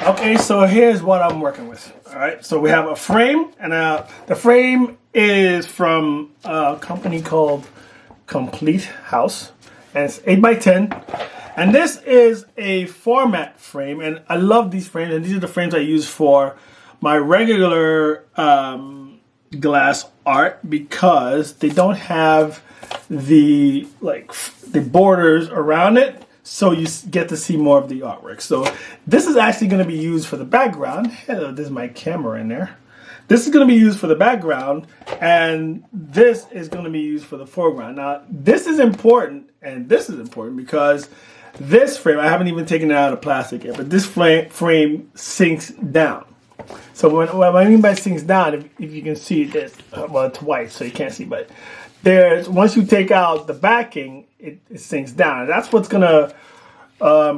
Okay, so here's what I'm working with. All right, so we have a frame, and the frame is from a company called Complete House, and it's 8x10. And this is a format frame, and I love these frames, and these are the frames I use for my regular glass art because they don't have the borders around it, so you get to see more of the artwork. So this is actually going to be used for the background. Hello, there's my camera in there. This is going to be used for the background, and this is going to be used for the foreground. Now, this is important, and this is important because this frame, I haven't even taken it out of plastic yet, but this frame sinks down. So what I mean by sinks down, if you can see this, well, it's white, so you can't see, but once you take out the backing, it sinks down. And that's what's gonna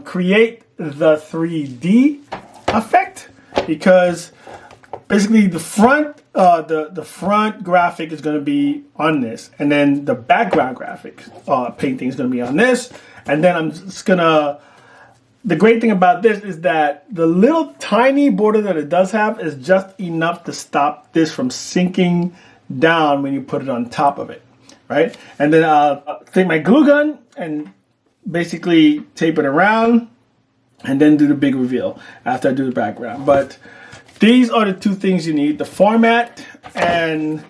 create the 3D effect, because basically the front graphic is gonna be on this, and then the background graphic painting is gonna be on this, and then I'm just gonna. The great thing about this is that the little tiny border that it does have is just enough to stop this from sinking down when you put it on top of it, right? And then I'll take my glue gun and basically tape it around and then do the big reveal after I do the background. But these are the two things you need: the format and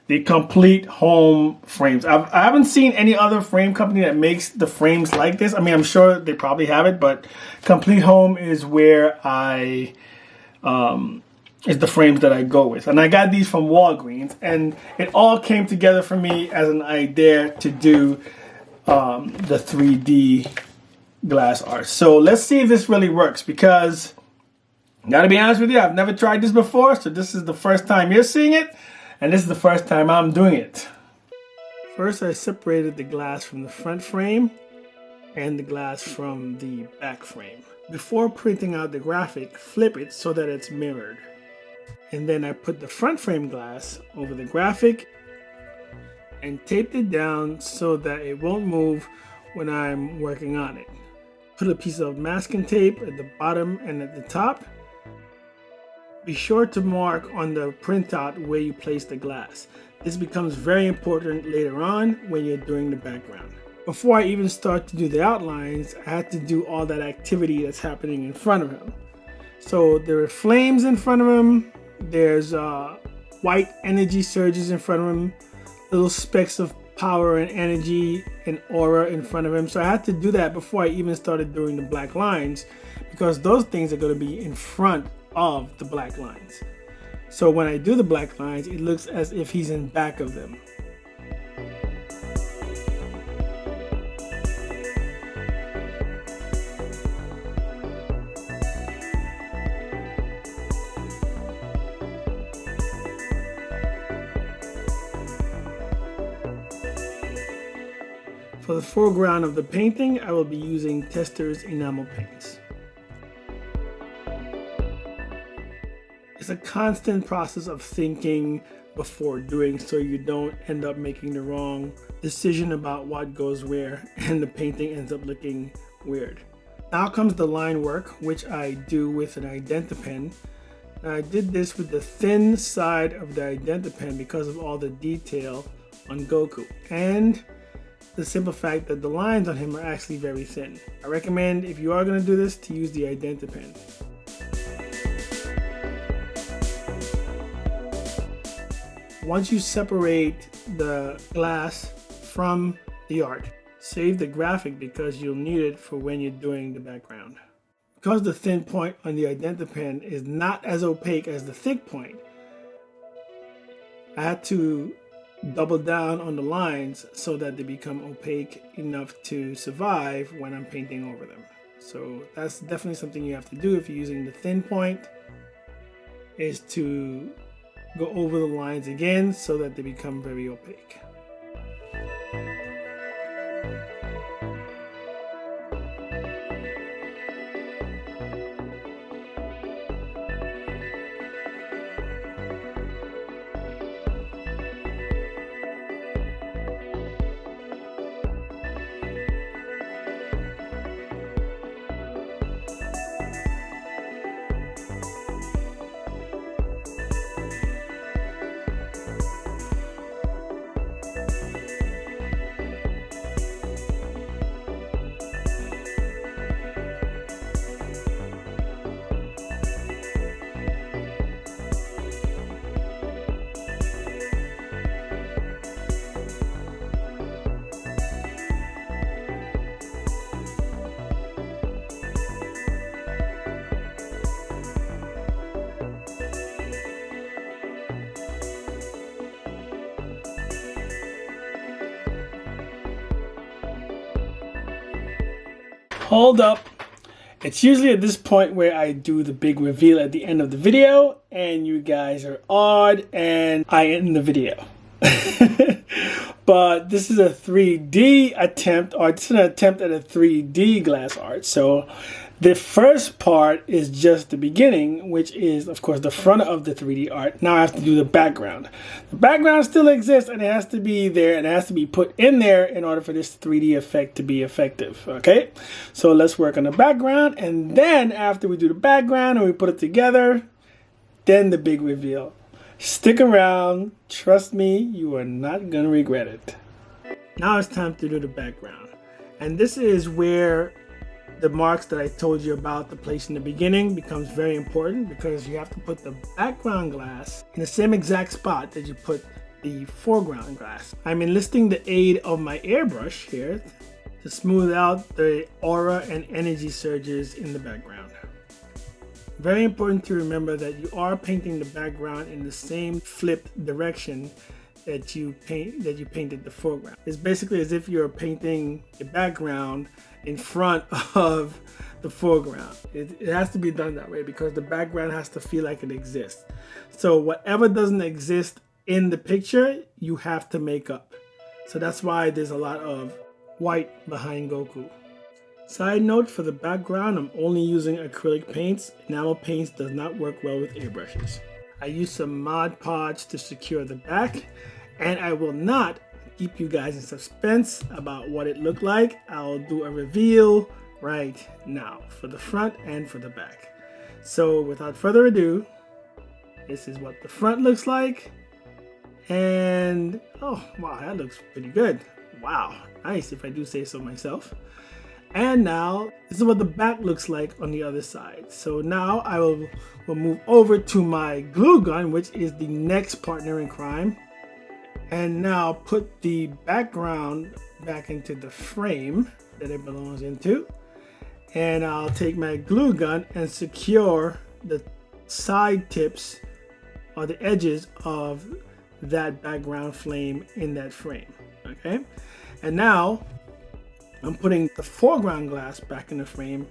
the complete home frames. I haven't seen any other frame company that makes the frames like this. I mean, I'm sure they probably have it, but Complete Home is where is the frames that I go with. And I got these from Walgreens, and it all came together for me as an idea to do the 3D glass art. So let's see if this really works, because gotta be honest with you, I've never tried this before, so this is the first time you're seeing it. And this is the first time I'm doing it. First, I separated the glass from the front frame and the glass from the back frame. Before printing out the graphic, flip it so that it's mirrored. And then I put the front frame glass over the graphic and taped it down so that it won't move when I'm working on it. Put a piece of masking tape at the bottom and at the top. Be sure to mark on the printout where you place the glass. This becomes very important later on when you're doing the background. Before I even start to do the outlines, I had to do all that activity that's happening in front of him. So there are flames in front of him, there's white energy surges in front of him, little specks of power and energy and aura in front of him. So I had to do that before I even started doing the black lines, because those things are going to be in front of the black lines. So when I do the black lines, it looks as if he's in back of them. For the foreground of the painting, I will be using Testor's enamel paints. It's a constant process of thinking before doing, so you don't end up making the wrong decision about what goes where and the painting ends up looking weird. Now comes the line work, which I do with an IdentoPen. Now, I did this with the thin side of the IdentoPen because of all the detail on Goku, and the simple fact that the lines on him are actually very thin. I recommend, if you are going to do this, to use the IdentoPen. Once you separate the glass from the art, save the graphic because you'll need it for when you're doing the background. Because the thin point on the IdentoPen is not as opaque as the thick point, I had to double down on the lines so that they become opaque enough to survive when I'm painting over them. So that's definitely something you have to do if you're using the thin point, is to go over the lines again so that they become very opaque. Hold up. It's usually at this point where I do the big reveal at the end of the video, and you guys are awed, and I end the video. But this is a 3D attempt, or it's an attempt at a 3D glass art. So the first part is just the beginning, which is, of course, the front of the 3D art. Now I have to do the background. The background still exists, and it has to be there, and it has to be put in there in order for this 3D effect to be effective, okay? So let's work on the background, and then after we do the background and we put it together, then the big reveal. Stick around. Trust me, you are not going to regret it. Now it's time to do the background. And this is where the marks that I told you about, the place in the beginning, becomes very important, because you have to put the background glass in the same exact spot that you put the foreground glass. I'm enlisting the aid of my airbrush here to smooth out the aura and energy surges in the background. Very important to remember that you are painting the background in the same flipped direction that you painted the foreground. It's basically as if you're painting the background in front of the foreground. It has to be done that way because the background has to feel like it exists. So whatever doesn't exist in the picture, you have to make up. So that's why there's a lot of white behind Goku. Side note, for the background, I'm only using acrylic paints. Enamel paints does not work well with airbrushes. I use some Mod Podge to secure the back, and I will not keep you guys in suspense about what it looked like. I'll do a reveal right now for the front and for the back. So without further ado, this is what the front looks like. And oh wow, that looks pretty good. Wow, nice if I do say so myself. And now this is what the back looks like on the other side. So now I will move over to my glue gun, which is the next partner in crime, and now put the background back into the frame that it belongs into. And I'll take my glue gun and secure the side tips or the edges of that background flame in that frame. Okay, and now I'm putting the foreground glass back in the frame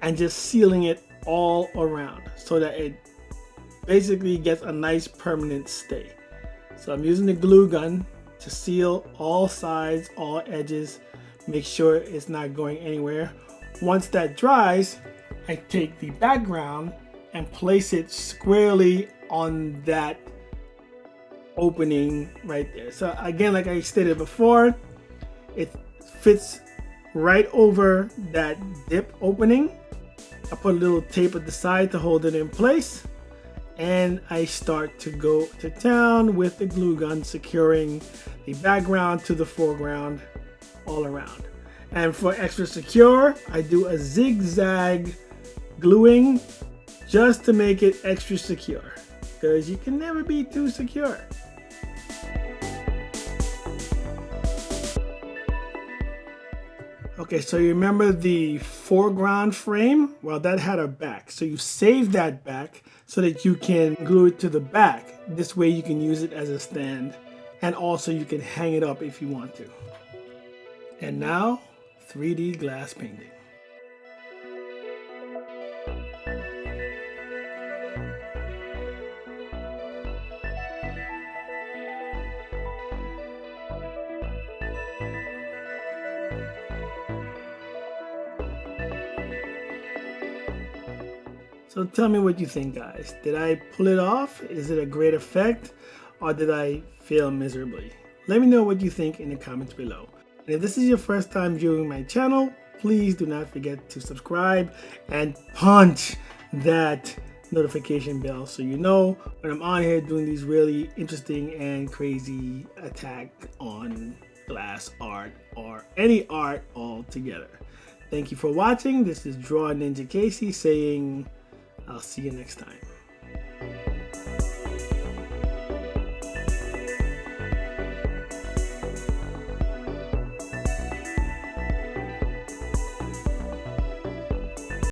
and just sealing it all around so that it basically gets a nice permanent stay. So I'm using the glue gun to seal all sides, all edges, make sure it's not going anywhere. Once that dries, I take the background and place it squarely on that opening right there. So again, like I stated before, it fits right over that dip opening. I put a little tape at the side to hold it in place, and I start to go to town with the glue gun, securing the background to the foreground all around. And for extra secure, I do a zigzag gluing just to make it extra secure, because you can never be too secure. Okay, so you remember the foreground frame? Well, that had a back. So you save that back so that you can glue it to the back. This way you can use it as a stand, and also you can hang it up if you want to. And now, 3D glass painting. So tell me what you think, guys. Did I pull it off? Is it a great effect, or did I fail miserably? Let me know what you think in the comments below. And if this is your first time viewing my channel, please do not forget to subscribe and punch that notification bell so you know when I'm on here doing these really interesting and crazy attack on glass art or any art altogether. Thank you for watching. This is Draw Ninja Casey saying I'll see you next time.